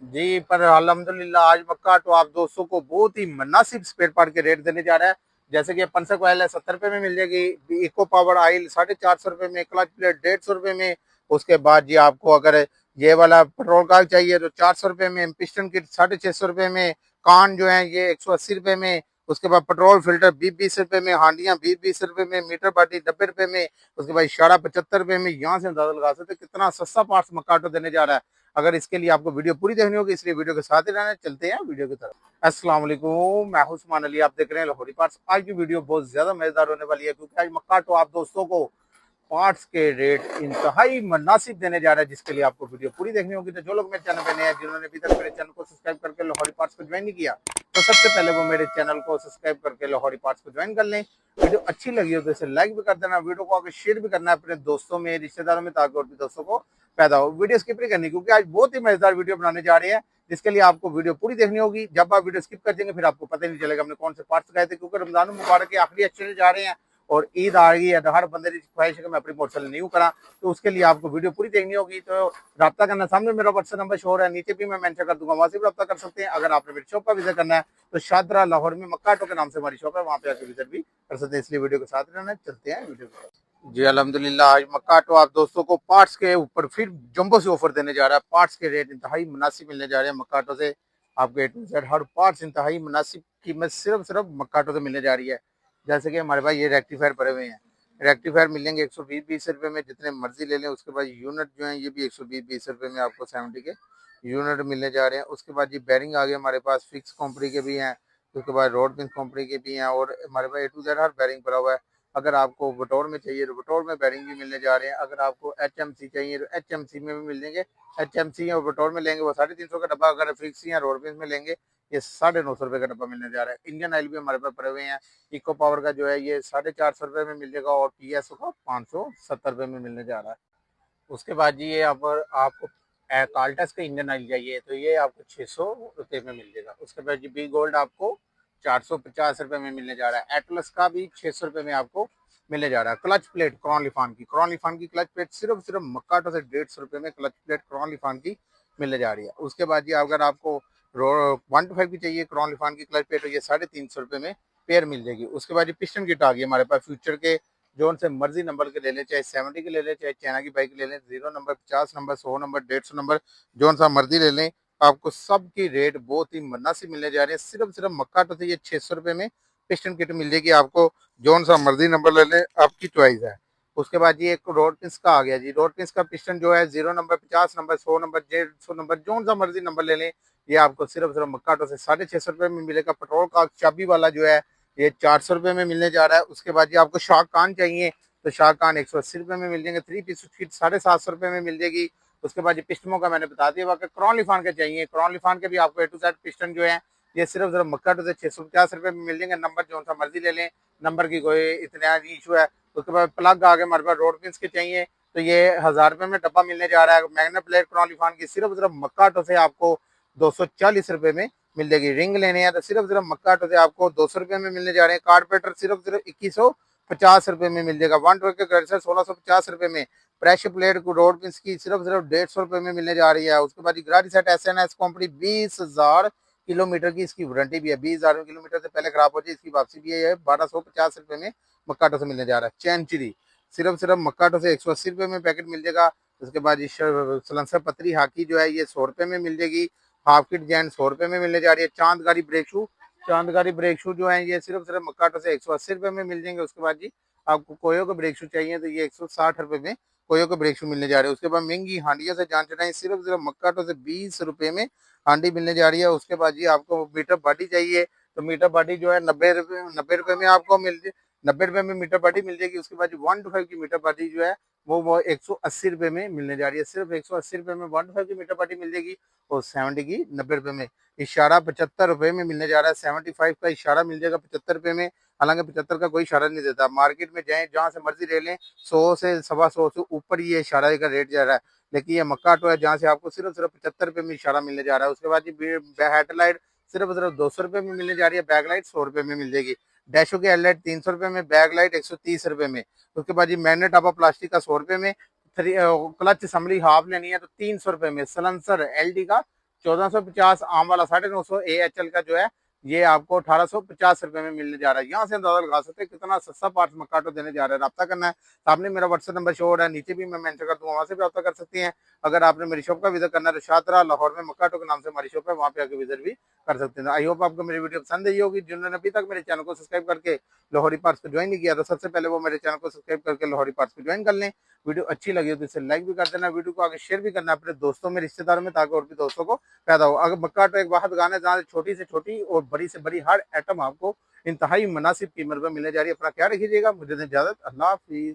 जी, पर अल्हम्दुलिल्लाह आज मक्का ऑटो आप दोस्तों को बहुत ही मुनासिब स्पेयर पार्ट के रेट देने जा रहा है। जैसे कि पंसक ऑयल है 70 रुपए में मिल जाएगी, इको पावर ऑयल 450 रुपए में, क्लच प्लेट 150 रुपए में। उसके बाद जी आपको अगर ये वाला पेट्रोल का चाहिए तो 400 रुपए में, पिस्टन किट 650 रुपए में, कान जो है ये 180 रुपए में। उसके बाद पेट्रोल फिल्टर 20-20 रुपए में, हांडियां 20-20 रुपए में, मीटर बाटी 90 रुपए में। उसके बाद इशारा 75 रुपए में। यहाँ से अंदाजा लगा सकते कितना सस्ता पार्ट्स मक्का ऑटो देने जा रहा है। अगर इसके लिए आपको वीडियो पूरी देखनी होगी, इसलिए वीडियो के साथ ही रहना। चलते हैं वीडियो की तरफ। अस्सलाम वालेकुम, मैं हूं उस्मान अली, आप देख रहे हैं लाहौरी पार्ट्स। आज की वीडियो बहुत ज्यादा मजेदार होने वाली है, क्योंकि आज मक्का ऑटो आप दोस्तों को पार्ट्स के रेट इंतहाई मुनासिब देने जा रहा है, जिसके लिए आपको वीडियो पूरी देखनी होगी। तो जो लोग मेरे चैनल पे नए हैं, जिन्होंने अभी तक मेरे चैनल को सब्सक्राइब करके लाहौरी पार्ट्स को ज्वाइन नहीं किया, तो सबसे पहले वो मेरे चैनल को सब्सक्राइब करके लाहौरी पार्ट्स को ज्वाइन कर लें। वीडियो अच्छी लगी हो तो इसे लाइक भी कर देना, वीडियो को आगे शेयर भी करना है अपने दोस्तों में, रिश्तेदारों में, ताकि और भी दोस्तों को पैदा हो। वीडियो स्किप नहीं करनी, क्योंकि आज बहुत ही मजेदार वीडियो बनाने जा रहे हैं, जिसके लिए आपको वीडियो पूरी देखनी होगी। जब आप वीडियो स्किप कर देंगे फिर आपको पता ही नहीं चलेगा हमने कौन से पार्ट्स लगाए थे, क्योंकि रमजान मुबारक के आखिरी अच्छे जा रहे हैं और ईद आ रही है। तो हर बंदे की ख्वाहिश है कि मैं अपनी मोटरसाइकिल न्यू करा, तो उसके लिए आपको वीडियो पूरी देखनी होगी। तो रब्ता करना, सामने मेरा व्हाट्सएप नंबर शो हो रहा है, नीचे भी मैं मेंशन कर दूंगा, वहां से भी रब्ता कर सकते हैं। अगर आपने मेरी शॉप पर विजिट करना है तो शादरा लाहौर में मक्का ऑटो के नाम से हमारी शॉप है, वहां पे आके विजिट भी कर सकते हैं। इसलिए वीडियो के साथ रहना। चलते हैं वीडियो को। जी अल्हम्दुलिल्लाह, आज मक्का ऑटो आप दोस्तों को पार्ट्स के ऊपर फिर जंबो से ऑफर देने जा रहा है। पार्ट्स के रेट इंतहाई मुनासिब मिलने जा रहे हैं मक्का ऑटो से। आपको ए टू जेड हर पार्ट्स इंतहाई मुनासिब कीमत सिर्फ मक्का ऑटो से मिलने जा रही है। जैसे कि हमारे पास ये रेक्टिफायर पड़े हुए हैं, रेक्टिफायर मिलेंगे 120-20 रुपए में, जितने मर्जी ले लें। उसके बाद यूनिट जो है ये भी 120-20 रुपए में आपको 70 के यूनिट मिलने जा रहे हैं। उसके बाद ये बैरिंग आ गए हमारे पास, फिक्स कंपनी के भी हैं। उसके बाद रोड पिन कंपनी के भी हैं, और हमारे पास ए टू जेड हर बैरिंग पड़ा हुआ है। अगर आपको बटोर में चाहिए तो बटोर में बैरिंग भी मिलने जा रहे हैं। अगर आपको HMC चाहिए तो HMC में भी मिल जाएंगे। HMC और बटोर में लेंगे वो 350 का डब्बा, अगर फिक्स या रोड पिन में लेंगे ये 950 रुपए का डब्बा मिलने जा रहा है। इंडियन ऑयल भी हमारे पास पड़े हुए हैं। इको पावर का जो है ये 450 रुपए में मिल जाएगा, और PSO का 570 रुपए में मिलने जा रहा है। उसके बाद जी ये आपको काल्टस का इंजन ऑयल चाहिए तो ये आपको 600 रुपये में मिल जाएगा। उसके बाद जी बी गोल्ड आपको 450 रुपये में मिलने जा रहा है। एटलस का भी 600 रुपये में आपको मिलने जा रहा है। क्लच प्लेट क्रॉन लिफान की क्लच प्लेट सिर्फ मक्का ऑटो से 150 रुपये में क्लच प्लेट क्रॉन लिफान की मिलने जा रही है। उसके बाद जी अगर आपको 125 की चाहिए क्रॉन लिफान की क्लच प्लेट तो ये 350 रुपये में पेयर मिल जाएगी। उसके बाद जी पिस्टन किट आ गई हमारे पास फ्यूचर के, जो उनसे मर्जी नंबर के ले लें, चाहे 70 के ले लें, चाहे चाइना की बाइक ले लें, 0 नंबर, 50 नंबर, 100 नंबर, 150 नंबर, जो सा मर्जी ले लें। आपको सबकी रेट बहुत ही मुनासिब मिलने जा रहे हैं। सिर्फ मक्का तो ये 600 रुपये में पिस्टन किट मिल जाएगी आपको, जो सा मर्जी नंबर ले लें, आपकी चॉइस है। उसके बाद ये एक रोड पिंस का आ गया जी, रोड पिंस का पिस्टन जो है 0 नंबर, 50 नंबर, 100 नंबर, 150 नंबर, जो सा मर्जी नंबर ले लें, ये आपको सिर्फ मक्का तो से 650 रुपये में मिलेगा। पेट्रोल का चाबी वाला जो है ये 400 रुपये में मिलने जा रहा है। उसके बाद जी आपको शाह कान चाहिए तो शाह कान 180 रुपये में मिल जाएंगे। 3 पीस किट 750 रुपये में मिल जाएगी। उसके बाद पिस्टनों का मैंने बता दिया। बाकी क्रॉन लिफान के चाहिए, क्रॉन लिफान के भी आपको ए टू जेड पिस्टन जो है ये सिर्फ मक्का तो से 650 रुपये में मिल जाएंगे। नंबर जो सा मर्जी ले लें, नंबर की कोई इतना इशू है। उसके बाद प्लग आ गए हमारे पास रोड पिंस के चाहिए तो ये 1000 रुपये में डब्बा मिलने जा रहा है। मैग्ना प्लेट क्रॉन लिफान की सिर्फ मक्का तो से आपको 240 रुपये में मिल जाएगी। रिंग लेने हैं तो सिर्फ मक्का ऑटो से आपको 200 रुपये में मिलने जा रहे हैं। कारपेटर सिर्फ 2150 रुपये में मिल जाएगा। 1 1650 रुपये में। प्रेशर प्लेट को रोड पिंस की सिर्फ 150 रुपये में मिलने जा रही है। उसके बाद ग्राडी सेट SNS कंपनी 20,000 किलोमीटर की इसकी वारंटी भी है। 20,000 किलोमीटर से पहले खराब हो जाए इसकी वापसी भी है। 1250 रुपये में मक्का ऑटो से मिलने जा रहा है। चैनचरी सिर्फ मक्का ऑटो से 180 रुपये में पैकेट मिल जाएगा। उसके बाद सलंसर पतरी हाकी जो है ये 100 रुपये में मिल जाएगी। हाफ किट जैन 100 रुपये में मिलने जा रही है। चांदगारी ब्रेक शू जो है ये सिर्फ मक्का ऑटो से 180 रुपये में मिल जाएंगे। उसके बाद जी आपको कोयो के ब्रेक शू चाहिए तो ये 160 रुपये में कोयो के ब्रेक शू मिलने जा रहे हैं। उसके बाद महंगी हांडियों से जान चढ़ाई सिर्फ मक्का ऑटो से 20 रुपये में हांडी मिलने जा रही है। उसके बाद जी आपको मीटर बाटी चाहिए तो मीटर बाटी जो है 90 रुपये में आपको 90 रुपये में मीटर बाटी मिल जाएगी। उसके बाद 125 की मीटर बाटी जो है वो 180 रुपये में मिलने जा रही है। सिर्फ 180 रुपये में 125 की मीटर बाटी मिल जाएगी, और 70 की 90 रुपये में। इशारा 75 रुपये में मिलने जा रहा है। 75 का इशारा मिल जाएगा 75 रुपये में। हालांकि 75 का कोई इशारा नहीं देता। मार्केट में जाए जहाँ से मर्जी ले लें 100 से 125 से ऊपर ये इशारा का रेट जा रहा है, लेकिन ये मक्का ऑटो है जहाँ से आपको सिर्फ 75 रुपये में इशारा मिलने जा रहा है। उसके बाद हेडलाइट सिर्फ 200 रुपये में मिलने जा रही है। बैक लाइट 100 रुपये में मिल जाएगी। डैशो की हेडलाइट 300 रुपये में, बैक लाइट 130 रुपये में। उसके बाद जी मैग्नेट आपा प्लास्टिक का 100 रुपये में। क्लच असम्बली हाफ लेनी है तो 300 रुपये में। सलेंसर LD का 1450, आम वाला 950, AHL का जो है ये आपको 1850 रुपए में मिलने जा रहा है। यहाँ से अंदाजा लगा सकते हैं कितना सस्ता पार्ट्स मक्का ऑटो देने जा रहा है। रब्ता करना है, सामने मेरा व्हाट्सएप नंबर शो हो रहा है, नीचे भी मैं मेंशन कर दूंगा, वहां से भी रब्ता कर सकती हैं। अगर आपने मेरी शॉप का विजिट करना है तो शाहतरा लाहौर में मक्का ऑटो के नाम से हमारी शॉप है, वहाँ पे आके विजिट भी कर सकते हैं। आई होप आपको मेरी वीडियो पसंद आई होगी। जिन्होंने अभी तक मेरे चैनल को सब्सक्राइब करके लाहौरी पार्ट्स को ज्वाइन नहीं किया तो सबसे पहले वो मेरे चैनल को सब्सक्राइब करके लाहौरी पार्ट्स को ज्वाइन कर लें। वीडियो अच्छी लगी हो तो इसे लाइक भी कर देना, वीडियो को आगे शेयर भी करना अपने दोस्तों में, रिश्तेदारों में, ताकि और भी दोस्तों को पैदा हो। अगर मक्का ऑटो एक वाहद दुकान है जहाँ छोटी से छोटी और बड़ी से बड़ी हर आइटम आपको इंतहाई मुनासिब कीमत पर मिलने जा रही है। अपना ख्याल रखिएगा, मुझे इजाजत, अल्लाह हाफिज।